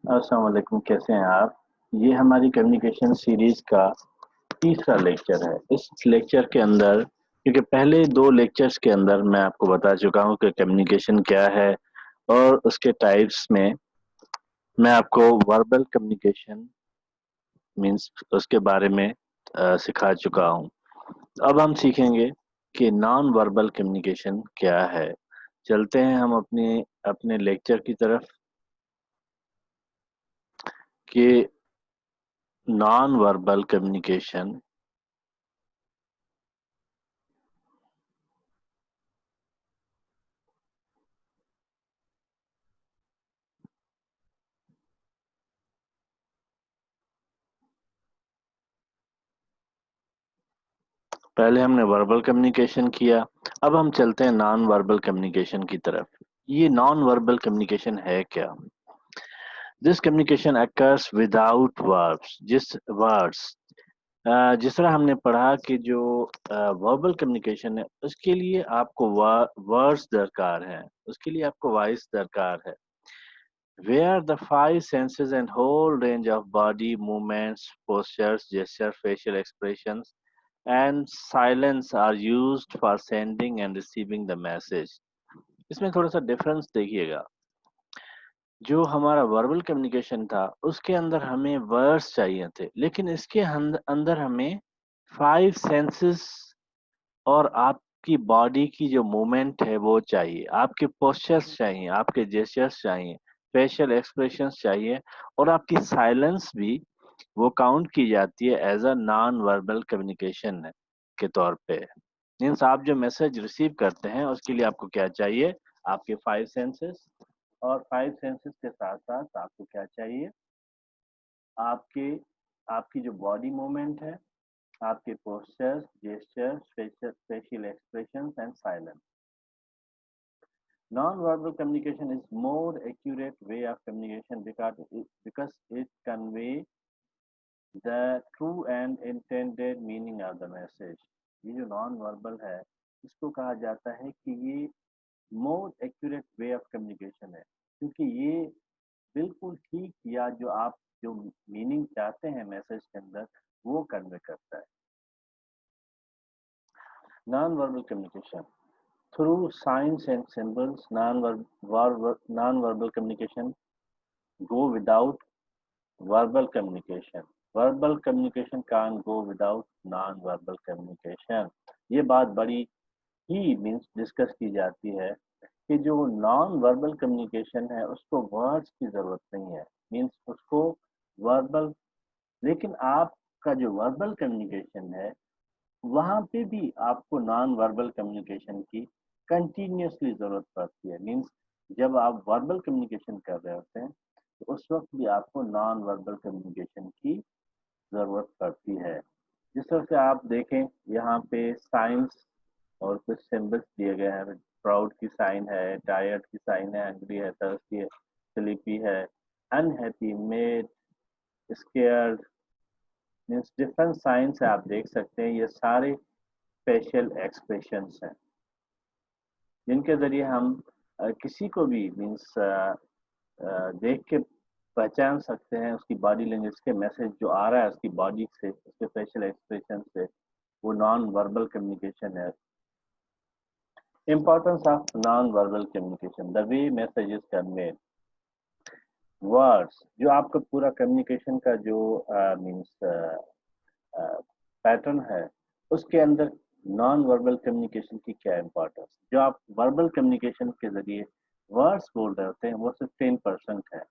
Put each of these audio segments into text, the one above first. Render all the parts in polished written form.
अस्सलाम वालेकुम, कैसे हैं आप? ये हमारी कम्युनिकेशन सीरीज का तीसरा लेक्चर है। इस लेक्चर के अंदर, क्योंकि पहले दो लेक्चर्स के अंदर मैं आपको बता चुका हूँ कि कम्युनिकेशन क्या है और उसके टाइप्स में मैं आपको वर्बल कम्युनिकेशन मींस उसके बारे में सिखा चुका हूँ। अब हम सीखेंगे कि नॉन वर्बल कम्युनिकेशन क्या है। चलते हैं हम अपने अपने लेक्चर की तरफ कि नॉन वर्बल कम्युनिकेशन पहले हमने वर्बल कम्युनिकेशन किया। अब हम चलते हैं नॉन वर्बल कम्युनिकेशन की तरफ। ये नॉन वर्बल कम्युनिकेशन है क्या? This communication occurs without verbs. जिस तरह हमने पढ़ा कि जो वर्बल कम्युनिकेशन है उसके लिए आपको वर्ड्स दरकार हैं, उसके लिए आपको वॉइस दरकार है। Where the five senses and whole range of body movements, postures, gestures, facial expressions, and silence are used for sending and receiving the message. इसमें थोड़ा सा डिफरेंस देखिएगा। जो हमारा वर्बल कम्युनिकेशन था उसके अंदर हमें वर्ड्स चाहिए थे, लेकिन इसके अंदर हमें फाइव सेंसेस और आपकी बॉडी की जो मूवमेंट है वो चाहिए, आपके पोस्चर्स चाहिए, आपके जेस्चर्स चाहिए, फेशियल एक्सप्रेशंस चाहिए, और आपकी साइलेंस भी वो काउंट की जाती है as a non verbal communication के तौर पे। मीन्स आप जो मैसेज रिसीव करते हैं उसके लिए आपको क्या चाहिए? आपके फाइव सेंसेस, और फाइव सेंसेस के साथ साथ आपको क्या चाहिए? आपके आपकी जो बॉडी मूवमेंट है, आपके postures, gestures, facial expressions and silence. Non-verbal communication is more accurate way of communication because it convey the true and intended meaning of the message. ये जो नॉन वर्बल है इसको कहा जाता है कि ये more accurate way of communication है, क्योंकि ये बिल्कुल ठीक या जो मीनिंग चाहते हैं मैसेज के अंदर वो कन्वे करता है। Non verbal communication through signs and symbols, non-verbal communication go without verbal communication. Verbal communication can't go without non-verbal communication. ये बात बड़ी ही मीन्स डिस्कस की जाती है कि जो नॉन वर्बल कम्युनिकेशन है उसको वर्ड्स की जरूरत नहीं है, मीन्स उसको वर्बल, लेकिन आपका जो वर्बल कम्युनिकेशन है वहां पे भी आपको नॉन वर्बल कम्युनिकेशन की कंटिन्यूअसली जरूरत पड़ती है। मींस जब आप वर्बल कम्युनिकेशन कर रहे होते हैं तो उस वक्त भी आपको नॉन वर्बल कम्युनिकेशन की जरूरत पड़ती है। जिस तरह से आप देखें यहाँ पे साइंस और कुछ सिंबल्स दिए गए हैं। प्राउड की साइन है, टायर्ड की साइन है, एंग्री है, थर्स्टी है, स्लीपी है, unhappy, made, scared, means different science है, आप देख सकते हैं। ये सारे फेशियल एक्सप्रेशंस हैं जिनके जरिए हम किसी को भी मीन्स देख के पहचान सकते हैं उसकी बॉडी लैंग्वेज के मैसेज जो आ रहा है उसकी बॉडी से, उसके फेशियल एक्सप्रेशन से, वो नॉन वर्बल कम्युनिकेशन है। Importance of non verbal communication, the way message is conveyed. Words जो आपका पूरा कम्युनिकेशन का जो मीन्स पैटर्न है उसके अंदर नॉन वर्बल कम्युनिकेशन की क्या इम्पोर्टेंस। जो आप वर्बल कम्युनिकेशन के जरिए वर्ड्स बोल रहे होते हैं वो सिर्फ 10% है,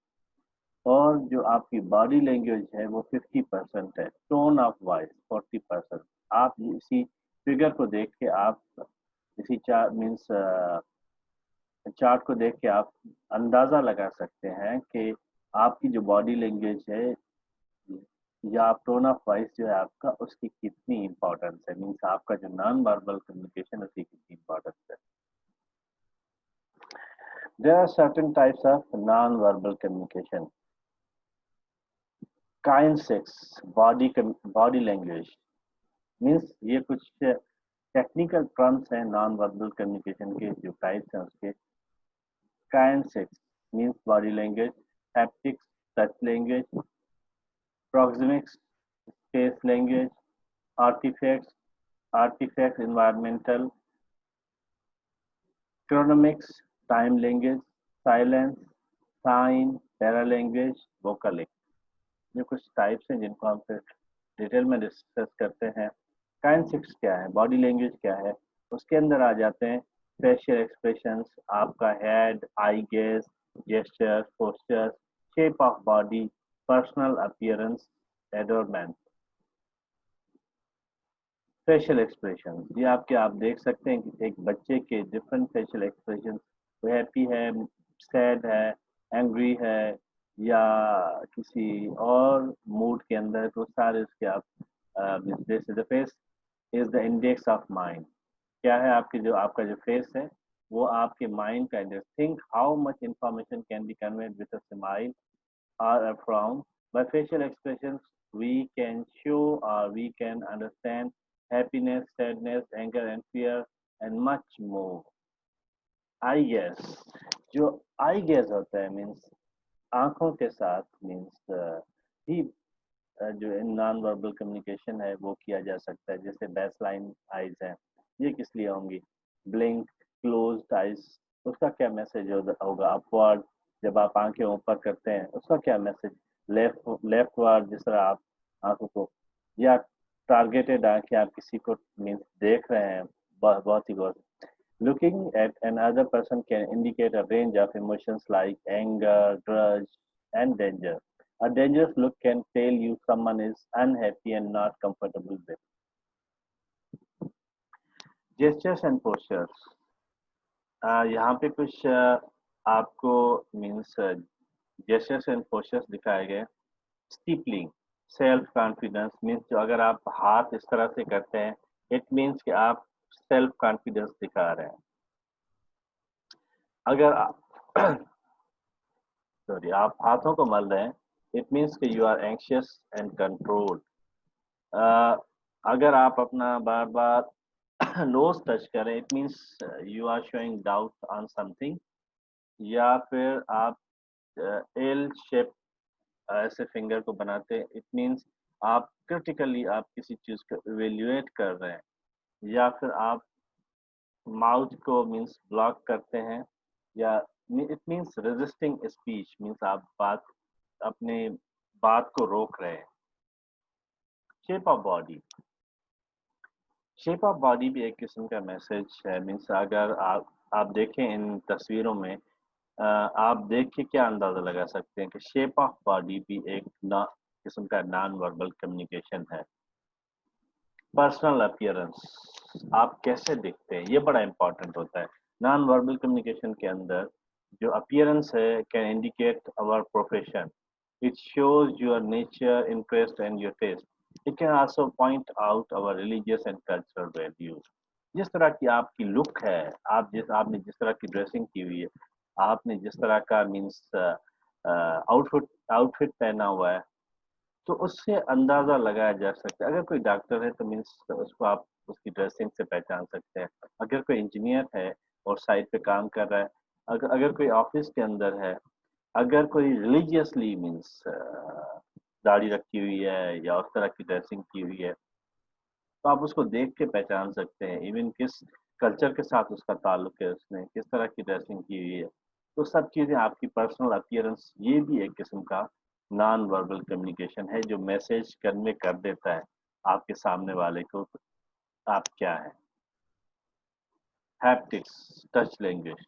और जो आपकी बॉडी लैंग्वेज है वो 50% है, टोन ऑफ वॉइस 40%। आप इसी फिगर को देख के आप इसी चार्ट मीन्स चार्ट को देख के आप अंदाजा लगा सकते हैं कि आपकी जो बॉडी लैंग्वेज है या आप टोन ऑफ वॉइस जो है आपका उसकी कितनी इंपॉर्टेंस है, मीन्स आपका जो नॉन वर्बल कम्युनिकेशन उसकी कितनी इंपॉर्टेंस है। There are certain types of non verbal communication. Kinesics, body language, means ये कुछ टेक्निकल टर्म्स हैं नॉन वर्बल कम्युनिकेशन के जो टाइप्स हैं उसके। Kinesics means body language, haptics touch language, proxemics, space language, artifacts, environmental, chronomics, time language, silence, sign, paralanguage, vocalic। ये कुछ types हैं जिनको हम फिर डिटेल में डिस्कस करते हैं। काइनेसिक्स क्या है, बॉडी लैंग्वेज क्या है, उसके अंदर आ जाते हैं फेशियल एक्सप्रेशंस, आपका head, eye gaze, gesture, posture, shape of body, personal appearance, adornment. Facial expression ये आपके आप देख सकते हैं कि एक बच्चे के डिफरेंट फेशियल एक्सप्रेशन, वो हैप्पी है, सैड है, एंग्री है, या किसी और मूड के अंदर है, तो सारे उसके आप the face is the index of mind. क्या है आपकी जो आपका जो फेस है वो आपके माइंड का index. Think how much information can be conveyed with a smile or a frown. By facial expressions, we can show or we can understand happiness, sadness, anger, and fear, and much more. I guess जो I guess होता है means आंखों के साथ means he जो non verbal communication है वो किया जा सकता है। जैसे बेसलाइन आइज है, ये किस लिए होंगी, ब्लिंक, क्लोज्ड आइज, उसका क्या मैसेज होगा, अपवर्ड जब आप आंखें ऊपर करते हैं उसका क्या मैसेज, लेफ्ट वर्ड जिस तरह आप आंखों को, या टारगेटेड आंखें आप किसी को मीन्स देख रहे हैं बहुत ही गौर। Looking at another person can indicate a range of emotions like anger, grudge, and danger. A dangerous look can tell you someone is unhappy and not comfortable with. Gestures and postures. यहाँ पे कुछ आपको means gestures and postures दिखाए गए। Steepling, self confidence means जो अगर आप हाथ इस तरह से करते हैं, इट मीन्स कि आप सेल्फ कॉन्फिडेंस दिखा रहे हैं। अगर आप सॉरी आप हाथों को मल रहे हैं, इट मीन्स कि you are anxious and controlled. अगर आप अपना बार बार नोज टच करें, it means you are showing doubt on something. या फिर आप एल शेप ऐसे फिंगर को बनाते हैं, इट मीन्स आप क्रिटिकली आप किसी चीज को इवेल्युएट कर रहे हैं। या फिर आप माउथ को मीन्स ब्लॉक करते हैं, या it means resisting speech means आप अपने बात को रोक रहे हैं। Shape of body, shape of body भी एक किस्म का मैसेज है। मीन्स अगर आप देखें इन तस्वीरों में, आप देख के क्या अंदाजा लगा सकते हैं कि शेप ऑफ बॉडी भी एक किस्म का नॉन वर्बल कम्युनिकेशन है। पर्सनल अपीयरेंस, आप कैसे दिखते हैं, ये बड़ा इंपॉर्टेंट होता है। नॉन वर्बल कम्युनिकेशन के अंदर जो अपीयरेंस है can indicate our profession, it shows your nature, interest and your taste. It can also point out our religious and cultural values. जिस तरह की आपकी लुक है, आपने जिस तरह की ड्रेसिंग की हुई है, आपने जिस तरह का मीन्स आउटफिट पहना हुआ है, तो उससे अंदाजा लगाया जा सकता है। अगर कोई डॉक्टर है तो मीन्स उसको आप उसकी ड्रेसिंग से पहचान सकते हैं। अगर कोई इंजीनियर है और साइट पे काम कर रहा है, अगर कोई ऑफिस के अंदर है, अगर कोई रिलीजियसली मीन्स दाढ़ी रखी हुई है या उस तरह की ड्रेसिंग की हुई है, तो आप उसको देख के पहचान सकते हैं। इवन किस कल्चर के साथ उसका ताल्लुक है, उसने किस तरह की ड्रेसिंग की हुई है, तो सब चीज़ें आपकी पर्सनल अपीयरेंस, ये भी एक किस्म का नॉन वर्बल कम्युनिकेशन है जो मैसेज कन्वे कर देता है आपके सामने वाले को आप क्या है। हैप्टिक्स, टच लैंग्वेज,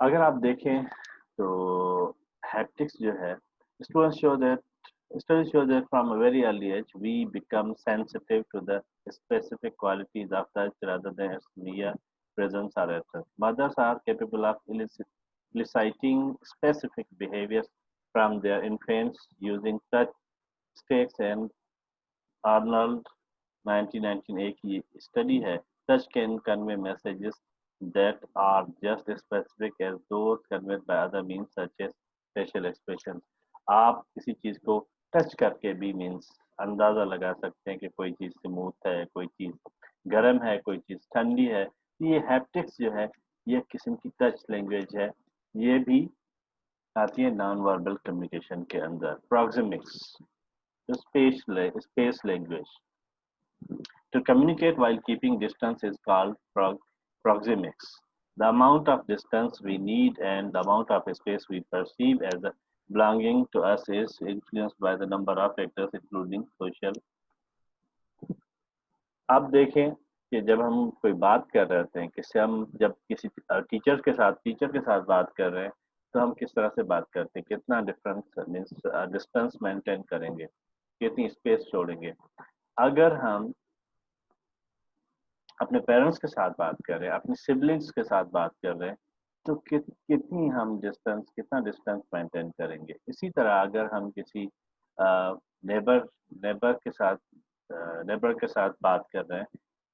अगर आप देखें तो हैप्टिक्स जो है, students show that studies show that from a very early age we become sensitive to the specific qualities of touch rather than its mere presence or absence. Mothers are capable of eliciting specific behaviors from their infants using touch sticks, and Arnold 1998 की study है, touch can convey messages that are just as specific as those conveyed by other means such as facial expressions. आप किसी चीज को touch करके भी means अंदाजा लगा सकते हैं कि कोई चीज स्मूथ है, कोई चीज गर्म है, कोई चीज ठंडी है। ये हैप्टिक्स जो है ये किस्म की टच लैंग्वेज है। ये भी आती है नॉन वर्बल कम्युनिकेशन के अंदर। Proxemics, space language. To communicate while keeping distance is called proxemics. The amount of distance we need and the amount of space we perceive as belonging to us is influenced by the number of factors including social। अब देखें कि जब हम कोई बात कर रहे होते हैं, किससे हम जब किसी टीचर के साथ बात कर रहे हैं, तो हम किस तरह से बात करते हैं, कितना डिफरेंस मीन्स डिस्टेंस मेंटेन करेंगे, कितनी स्पेस छोड़ेंगे। अगर हम अपने पेरेंट्स के साथ बात कर रहे हैं, अपने सिबलिंग्स के साथ बात कर रहे हैं, तो कितनी हम कितना डिस्टेंस मेंटेन करेंगे। इसी तरह अगर हम किसी नेबर नेबर के साथ बात कर रहे हैं,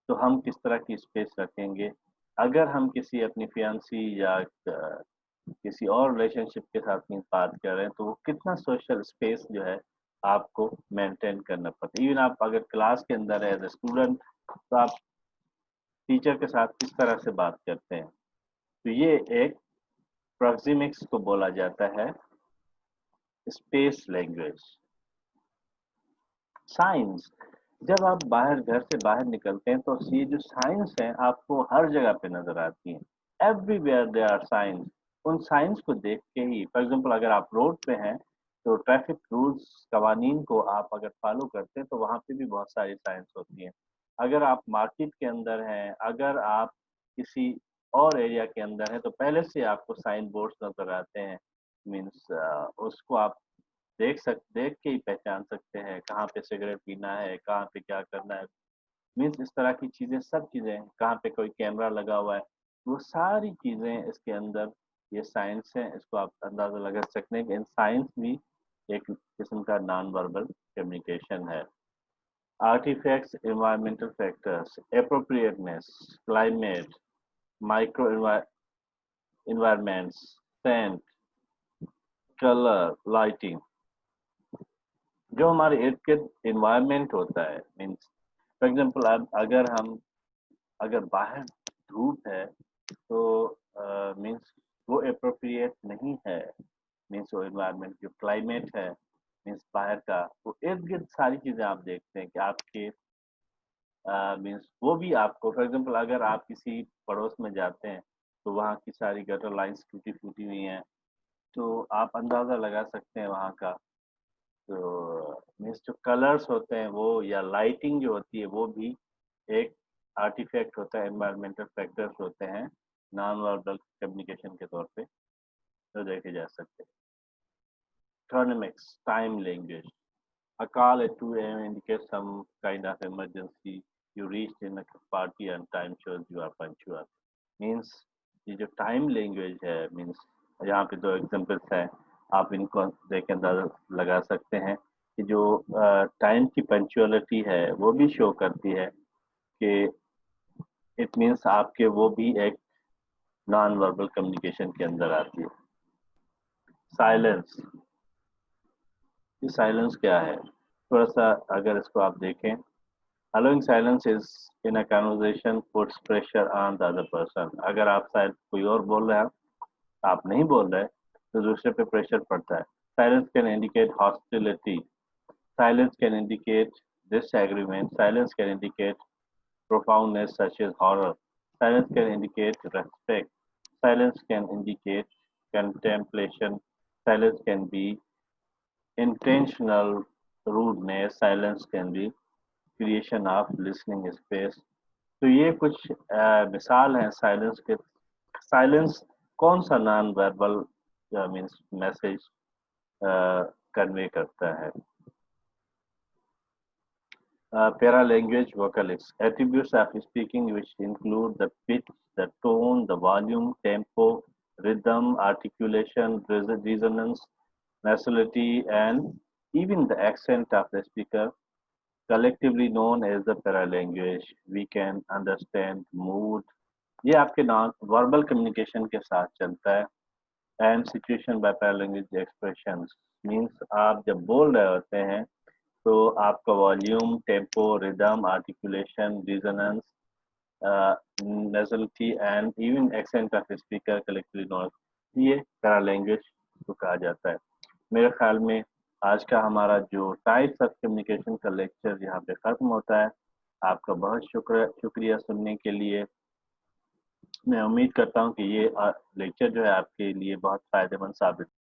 तो हम किस तरह की स्पेस रखेंगे। अगर हम किसी अपनी फियांसी या किसी और रिलेशनशिप के साथ बात कर रहे हैं, तो वो कितना सोशल स्पेस जो है आपको मेंटेन करना पड़ता है। इवन आप अगर क्लास के अंदर एज ए स्टूडेंट, तो आप टीचर के साथ किस तरह से बात करते हैं। तो ये एक प्रोक्सिमिक्स को बोला जाता है स्पेस लैंग्वेज। साइंस, जब आप घर से बाहर निकलते हैं, तो ये जो साइंस है आपको हर जगह पे नजर आती हैं। Everywhere there are signs. उन साइंस को देख के ही, फॉर एग्जांपल अगर आप रोड पे हैं, तो ट्रैफिक रूल्स कवानीन को आप अगर फॉलो करते हैं, तो वहाँ पे भी बहुत सारी साइंस होती हैं। अगर आप मार्केट के अंदर हैं, अगर आप किसी और एरिया के अंदर हैं, तो पहले से आपको साइन बोर्ड्स नजर आते हैं। मीन्स उसको आप देख के ही पहचान सकते हैं कहाँ पे सिगरेट पीना है, कहाँ पे क्या करना है। मीन्स इस तरह की चीजें, सब चीजें, कहाँ पे कोई कैमरा लगा हुआ है, वो सारी चीजें इसके अंदर, ये साइंस है। इसको आप अंदाजा लगा सकते हैं कि इन साइंस भी एक किस्म का नॉन वर्बल कम्युनिकेशन है। Artifacts, environmental factors, appropriateness, climate, micro environments, scent, colour, lighting. जो हमारे इर्द गिर्द इन्वायरमेंट होता है, मीन्स फॉर एग्जाम्पल अगर बाहर धूप है, तो मीन्स वो अप्रोप्रिएट नहीं है। मीन्स वो इन्वायरमेंट जो क्लाइमेट है, मीन्स बाहर का, वो इर्द गिर्द सारी चीजें आप देखते हैं कि आपके मीन्स वो भी आपको, फॉर एग्जाम्पल अगर आप किसी पड़ोस में जाते हैं, तो वहाँ की सारी गटर लाइन्स टूटी फूटी हुई हैं, तो आप अंदाजा लगा सकते हैं वहाँ का। तो मीन्स जो कलर्स होते हैं वो, या लाइटिंग जो होती है, वो भी एक आर्टिफैक्ट होता है, एनवायरमेंटल फैक्टर्स होते हैं नॉन वर्बल कम्युनिकेशन के तौर पे जो देखे जा सकते हैं। Chronemics, time language. A call at 2 a.m. indicates some kind of emergency. You reached in a party and time shows you are punctual. Means ये जो टाइम लैंग्वेज है, मीन्स यहाँ पे दो एग्जांपल्स हैं, आप इनको देख के अंदाजा लगा सकते हैं कि जो टाइम की पंक्चुअलिटी है वो भी शो करती है कि इट मीन्स आपके वो भी एक नॉन वर्बल कम्युनिकेशन के अंदर आती है। साइलेंस, ये साइलेंस क्या है, थोड़ा सा अगर इसको आप देखें। allowing silence is in a conversation puts pressure on the other person। अगर आप शायद कोई और बोल रहे हैं, आप नहीं बोल रहे, तो दूसरे पे प्रेशर पड़ता है। Silence can indicate hostility, silence can indicate disagreement, silence can indicate profoundness such as horror, silence can indicate respect, silence can indicate contemplation, silence can be intentional rudeness, silence can be creation of listening space। तो ये कुछ मिसाल हैं silence के। Silence कौन सा non verbal means message convey करता है। Paralanguage vocalics, attributes of speaking which include the pitch, the tone, the volume, tempo, rhythm, articulation, resonance, nasality, and even the accent of the speaker, collectively known as the paralanguage। We can understand mood। ये आपके non verbal communication के साथ चलता है। And situation by paralanguage expressions, means आप जब बोल रहे होते हैं, तो आपका volume, tempo, rhythm, articulation, resonance, nasality and even accent of speaker collectively known, ये पैरालैंग्वेज को कहा जाता है। मेरे ख्याल में आज का हमारा जो टाइप्स ऑफ कम्युनिकेशन का लेक्चर यहाँ पे खत्म होता है। आपका बहुत शुक्रिया सुनने के लिए। मैं उम्मीद करता हूँ कि ये लेक्चर जो है आपके लिए बहुत फायदेमंद साबित